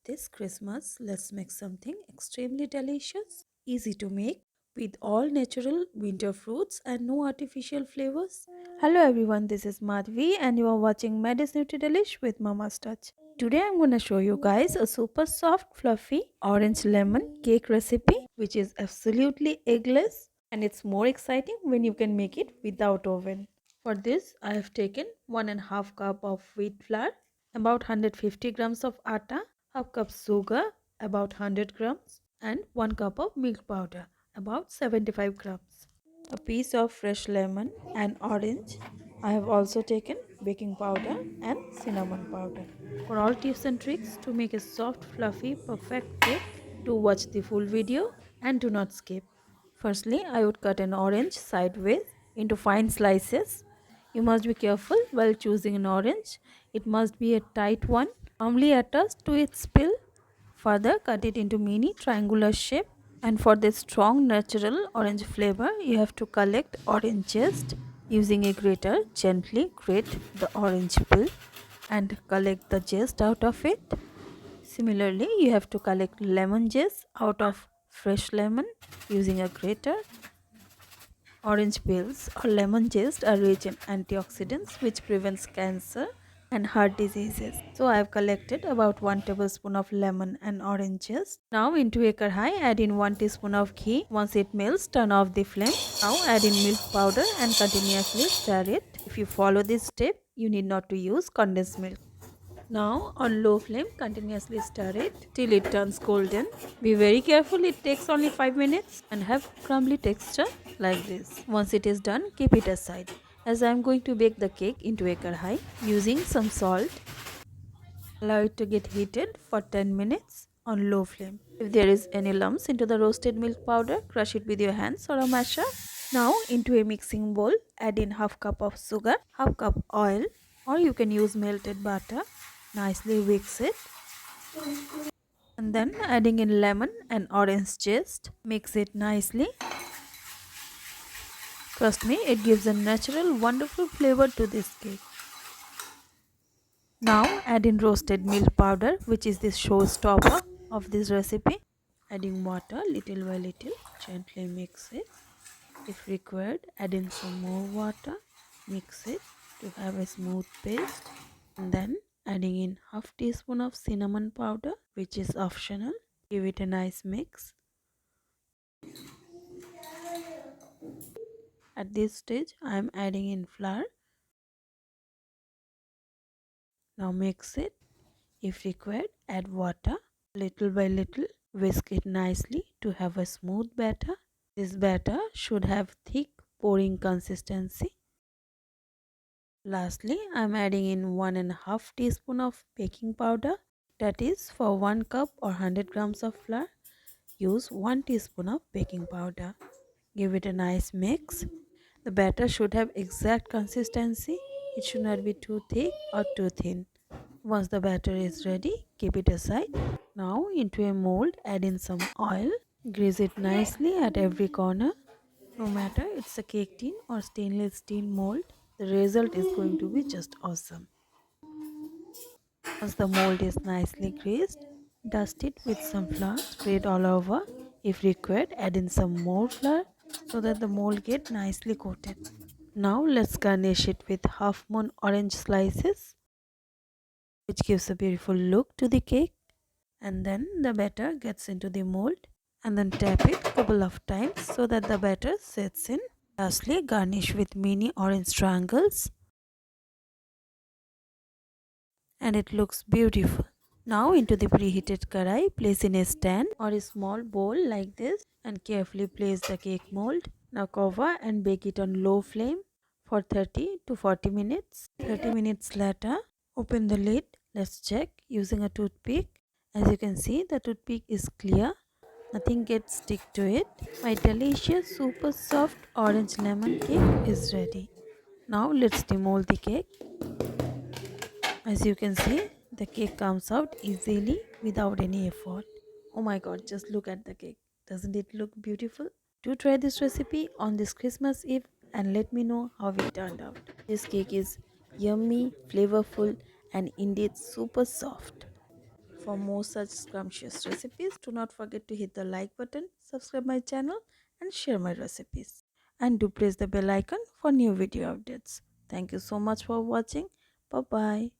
This Christmas, let's make something extremely delicious, easy to make, with all natural winter fruits and no artificial flavors. Hello everyone, this is Madhvi and you are watching Mady's Nutri-Delish with Mama's Touch. Today I'm going to show you guys a super soft, fluffy orange lemon cake recipe which is absolutely eggless and it's more exciting when you can make it without oven. For this, I have taken 1.5 cup of wheat flour, about 150 grams of atta, half cup sugar, about 100 grams, and 1 cup of milk powder, about 75 grams. A piece of fresh lemon and orange. I have also taken baking powder and cinnamon powder. For all tips and tricks to make a soft, fluffy, perfect cake, do watch the full video and do not skip. Firstly, I would cut an orange sideways into fine slices. You must be careful while choosing an orange. It must be a tight one, firmly attached to its peel. Further, cut it into mini triangular shape. And for this strong natural orange flavor, you have to collect orange zest using a grater. Gently grate the orange peel and collect the zest out of it. Similarly, you have to collect lemon zest out of fresh lemon using a grater. Orange peels or lemon zest are rich in antioxidants which prevents cancer and heart diseases. So I have collected about 1 tablespoon of lemon and orange zest. Now into a kadhai add in 1 teaspoon of ghee. Once it melts, turn off the flame. Now add in milk powder and continuously stir it. If you follow this step, you need not to use condensed milk. Now on low flame continuously stir it till it turns golden. Be very careful, it takes only 5 minutes and have crumbly texture like this. Once it is done, keep it aside. As I am going to bake the cake into a kadhai using some salt. Allow it to get heated for 10 minutes on low flame. If there is any lumps into the roasted milk powder, crush it with your hands or a masher. Now into a mixing bowl, add in half cup of sugar, half cup oil, or you can use melted butter. Nicely mix it and then adding in lemon and orange zest. Mix it nicely. Trust me, it gives a natural wonderful flavor to this cake. Now add in roasted milk powder, which is the showstopper of this recipe. Adding water little by little, gently mix it. If required, add in some more water. Mix it to have a smooth paste. And then adding in half teaspoon of cinnamon powder, which is optional. Give it a nice mix. At this stage, I am adding in flour. Now mix it. If required, add water. Little by little, whisk it nicely to have a smooth batter. This batter should have thick pouring consistency. Lastly, I am adding in 1.5 teaspoon of baking powder. That is for 1 cup or 100 grams of flour. Use 1 teaspoon of baking powder. Give it a nice mix. The batter should have exact consistency. It should not be too thick or too thin. Once the batter is ready, keep it aside. Now into a mold, add in some oil. Grease it nicely at every corner. No matter it's a cake tin or stainless steel mold, the result is going to be just awesome. Once the mold is nicely greased, dust it with some flour, spread all over. If required, add in some more flour so that the mold get nicely coated. Now let's garnish it with half moon orange slices, which gives a beautiful look to the cake. And then the batter gets into the mold and then tap it a couple of times so that the batter sets in. Lastly, garnish with mini orange triangles and it looks beautiful. Now into the preheated kadai, place in a stand or a small bowl like this and carefully place the cake mold. Now cover and bake it on low flame for 30 to 40 minutes. 30 minutes later, open the lid. Let's check using a toothpick. As you can see, the toothpick is clear. Nothing gets stick to it. My delicious super soft orange lemon cake is ready. Now let's demold the cake. As you can see, the cake comes out easily without any effort. Oh my god, just look at the cake. Doesn't it look beautiful? Do try this recipe on this Christmas Eve and let me know how it turned out. This cake is yummy, flavorful and indeed super soft. for more such scrumptious recipes, do not forget to hit the like button, subscribe my channel and share my recipes. And do press the bell icon for new video updates. Thank you so much for watching. Bye bye.